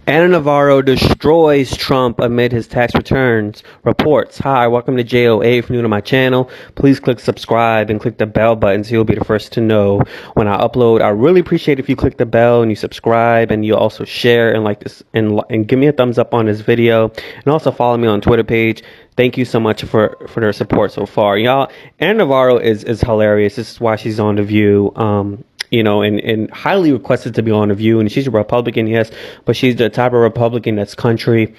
Anna Navarro destroys Trump amid his tax returns reports. Hi, welcome to JOA. If you're new to my channel, please click subscribe and click the bell button so you'll be the first to know when I upload. I really appreciate if you click the bell and you subscribe, and you also share and like this and give me a thumbs up on this video, and also follow me on Twitter page. Thank you so much for their support so far, y'all. Anna Navarro is hilarious. This is why she's on The View. And highly requested to be on The View. And she's a Republican, yes, but she's the type of Republican that's country,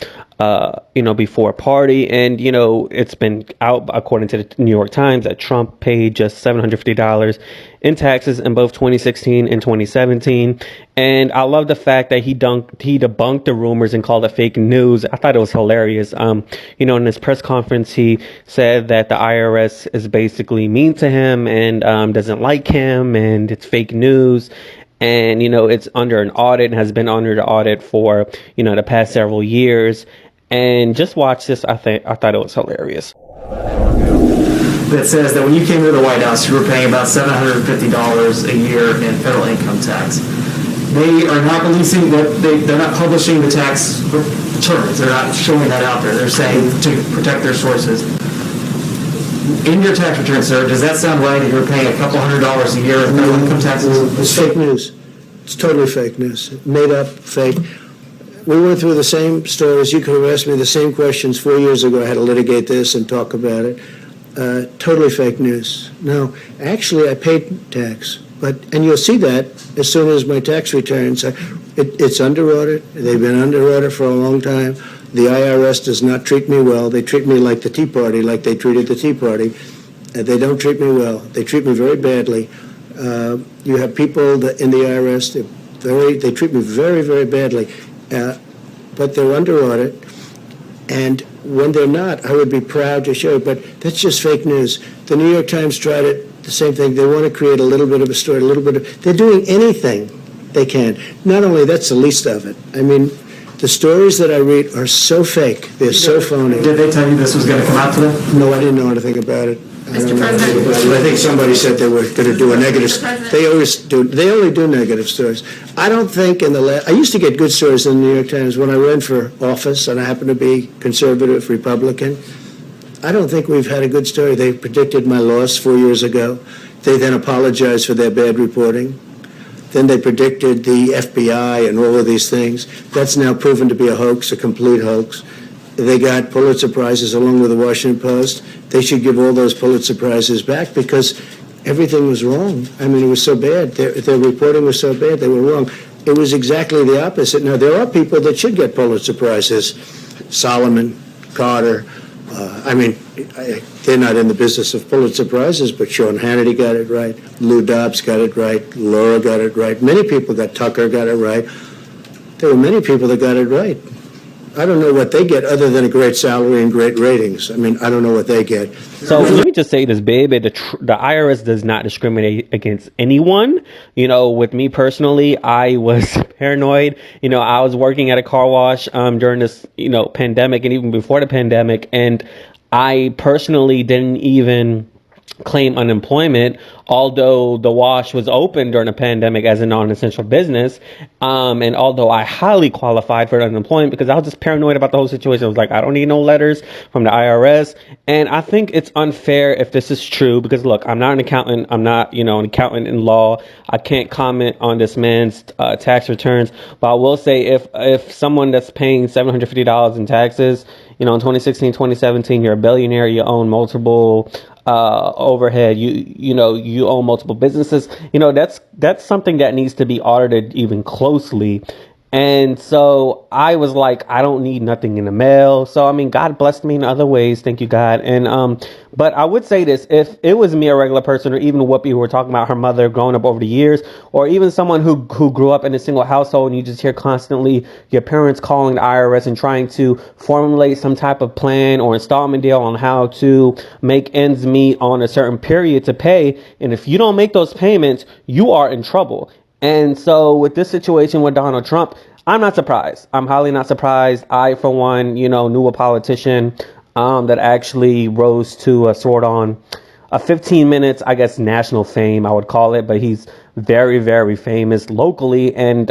before party. And, it's been out, according to the New York Times, that Trump paid just $750 in taxes in both 2016 and 2017. And I love the fact that he debunked the rumors and called it fake news. I thought it was hilarious. In his press conference, he said that the IRS is basically mean to him and doesn't like him, and it's fake news. And, it's under an audit and has been under the audit for, the past several years. And just watch this. I thought it was hilarious. That says that when you came to the White House, you were paying about $750 a year in federal income tax. They are not releasing that. They're not publishing the tax returns. They're not showing that out there. They're saying to protect their sources. In your tax return, sir, does that sound right that you're paying a couple $100 a year in federal income taxes? It's fake news. It's totally fake news. Made up, fake. We went through the same stories. You could have asked me the same questions 4 years ago. I had to litigate this and talk about it. Totally fake news. No, actually, I paid tax. And you'll see that as soon as my tax returns. It's under audit. They've been under audit for a long time. The IRS does not treat me well. They treat me like the Tea Party, like they treated the Tea Party. They don't treat me well. They treat me very badly. You have people in the IRS, they treat me very, very badly. But they're under audit. And when they're not, I would be proud to show it. But that's just fake news. The New York Times tried it, the same thing. They want to create a little bit of a story, they're doing anything they can. Not only that's the least of it. I mean, the stories that I read are so fake. They're so phony. Did they tell you this was going to come out today? No, I didn't know anything about it. Mr. President. I think somebody said they were going to do a negative. They always do. They only do negative stories. I don't think I used to get good stories in the New York Times when I ran for office, and I happened to be conservative Republican. I don't think we've had a good story. They predicted my loss 4 years ago. They then apologized for their bad reporting. Then they predicted the FBI and all of these things. That's now proven to be a hoax, a complete hoax. They got Pulitzer Prizes along with the Washington Post. They should give all those Pulitzer Prizes back because everything was wrong. I mean, it was so bad. Their reporting was so bad, they were wrong. It was exactly the opposite. Now, there are people that should get Pulitzer Prizes. Solomon, Carter. They're not in the business of Pulitzer Prizes, but Sean Hannity got it right. Lou Dobbs got it right. Laura got it right. Many people Tucker got it right. There were many people that got it right. I don't know what they get other than a great salary and great ratings. I mean, I don't know what they get. So let me just say this, baby. The IRS does not discriminate against anyone. With me personally, I was paranoid. I was working at a car wash during this, pandemic, and even before the pandemic. And I personally didn't even claim unemployment, although the wash was open during the pandemic as a non-essential business. And although I highly qualified for unemployment because I was just paranoid about the whole situation. I was like, I don't need no letters from the IRS. And I think it's unfair if this is true because, look, I'm not an accountant. I'm not, an accountant in law. I can't comment on this man's tax returns. But I will say if someone that's paying $750 in taxes, in 2016, 2017, you're a billionaire, you own multiple overhead, you own multiple businesses, that's something that needs to be audited even closely. And so I was like, I don't need nothing in the mail. So, God blessed me in other ways. Thank you, God. And, but I would say this, if it was me, a regular person, or even Whoopi, who were talking about her mother growing up over the years, or even someone who grew up in a single household, and you just hear constantly your parents calling the IRS and trying to formulate some type of plan or installment deal on how to make ends meet on a certain period to pay. And if you don't make those payments, you are in trouble. And so with this situation with Donald Trump, I'm not surprised. I'm highly not surprised. I, for one, knew a politician that actually rose to a sort on a 15 minutes, I guess, national fame, I would call it. But he's very, very famous locally. And,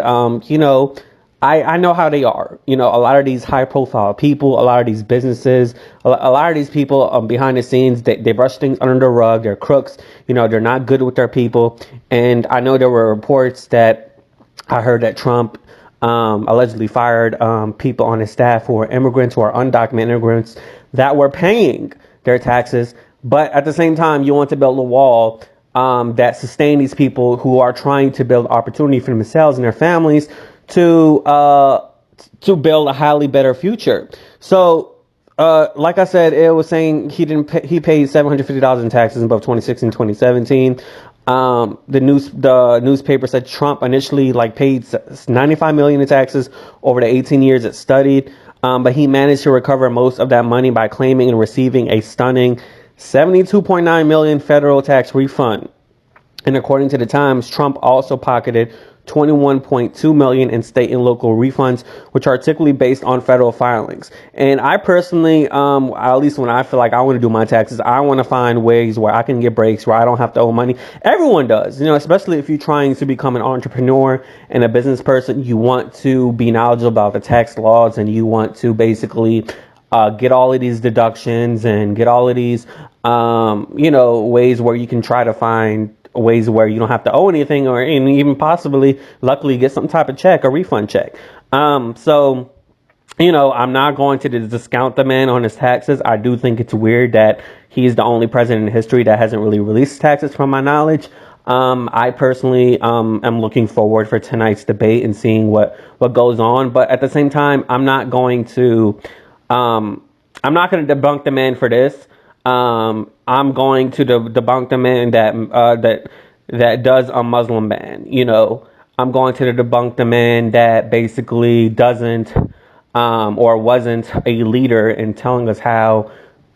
I know how they are. You know, a lot of these high profile people, a lot of these businesses, a lot of these people behind the scenes, they brush things under the rug. They're crooks. You know, they're not good with their people. And I know there were reports that I heard that Trump allegedly fired people on his staff who are immigrants, who are undocumented immigrants that were paying their taxes. But at the same time, you want to build a wall that sustain these people who are trying to build opportunity for themselves and their families to build a highly better future. So, like I said, it was saying he paid $750 in taxes in both 2016 and 2017. The newspaper said Trump initially paid $95 million in taxes over the 18 years it studied. But he managed to recover most of that money by claiming and receiving a stunning $72.9 million federal tax refund. And according to the Times, Trump also pocketed $21.2 million in state and local refunds, which are typically based on federal filings. And I personally, at least when I feel like I want to do my taxes, I want to find ways where I can get breaks, where I don't have to owe money. Everyone does, you know, especially if you're trying to become an entrepreneur and a business person. You want to be knowledgeable about the tax laws, and you want to basically get all of these deductions and get all of these, ways where you can try to find ways where you don't have to owe anything, or even possibly, luckily, get some type of check, a refund check. So, I'm not going to discount the man on his taxes. I do think it's weird that he's the only president in history that hasn't really released taxes, from my knowledge. I personally am looking forward for tonight's debate and seeing what goes on. But at the same time, I'm not going to debunk the man for this. I'm going to debunk the man that does a Muslim ban. I'm going to debunk the man that basically doesn't or wasn't a leader in telling us how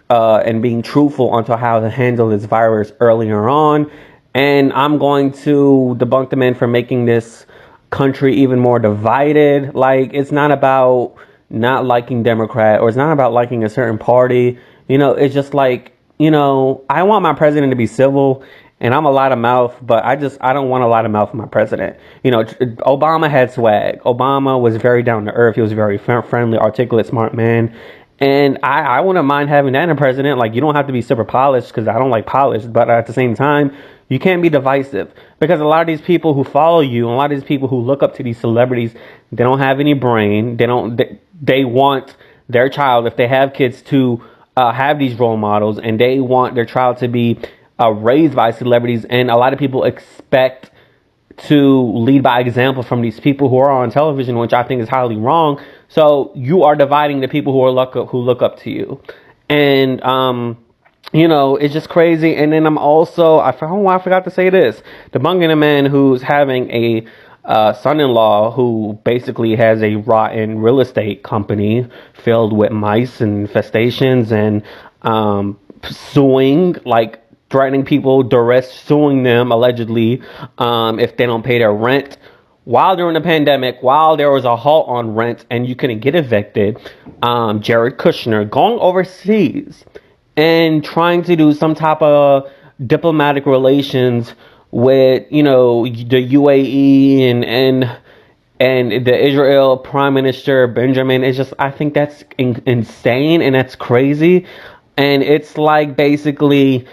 and being truthful onto how to handle this virus earlier on. And I'm going to debunk the man for making this country even more divided. It's not about not liking Democrat, or it's not about liking a certain party. It's just I want my president to be civil, and I'm a lot of mouth, but I don't want a lot of mouth from my president. Obama had swag. Obama was very down to earth. He was very friendly, articulate, smart man. And I wouldn't mind having that in a president. You don't have to be super polished, because I don't like polished, but at the same time, you can't be divisive, because a lot of these people who follow you, and a lot of these people who look up to these celebrities, they don't have any brain. They want their child, if they have kids, to have these role models, and they want their child to be raised by celebrities. And a lot of people expect to lead by example from these people who are on television, which I think is highly wrong. So you are dividing the people who look up to you. And it's just crazy. And then I'm also, I forgot to say this, debunking a man who's having a son-in-law who basically has a rotten real estate company filled with mice and infestations, and threatening people, duress, suing them allegedly if they don't pay their rent. While during the pandemic, while there was a halt on rent and you couldn't get evicted, Jared Kushner going overseas and trying to do some type of diplomatic relations with, the UAE and the Israel Prime Minister Benjamin. I think that's insane, and that's crazy. And it's basically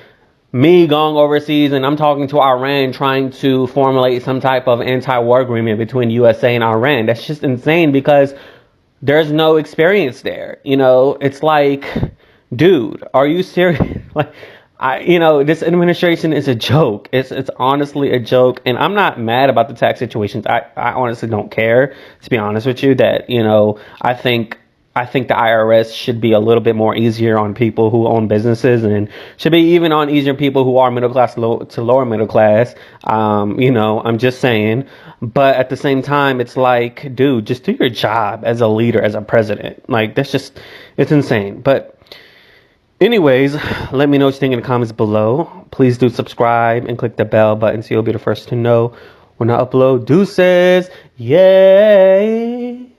me going overseas, and I'm talking to Iran, trying to formulate some type of anti-war agreement between USA and Iran. That's just insane, because there's no experience there. It's dude, are you serious? This administration is a joke. It's honestly a joke. And I'm not mad about the tax situations. I honestly don't care, to be honest with you, that, I think the IRS should be a little bit more easier on people who own businesses, and should be even on easier people who are middle class to lower middle class. I'm just saying. But at the same time, it's dude, just do your job as a leader, as a president. It's insane. But anyways, let me know what you think in the comments below. Please do subscribe and click the bell button so you'll be the first to know when I upload. Deuces. Yay.